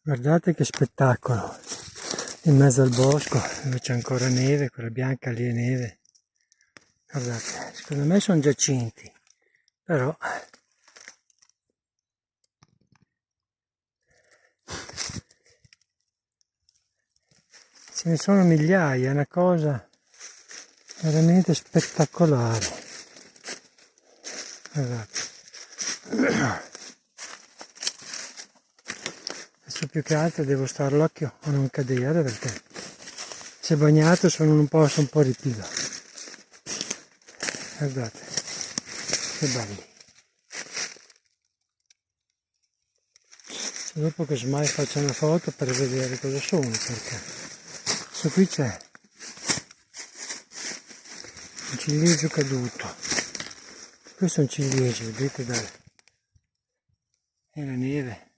Guardate che spettacolo, in mezzo al bosco dove c'è ancora neve, quella bianca lì è neve. Guardate, secondo me sono giacinti, però ce ne sono migliaia, è una cosa veramente spettacolare. Guardate. Adesso più che altro devo stare all'occhio a non cadere, perché se bagnato sono in un posto un po' ripido. Guardate, che belli. Dopo che semmai faccio una foto per vedere cosa sono, perché questo qui c'è un ciliegio caduto, questo è un ciliegio, vedete, è la neve.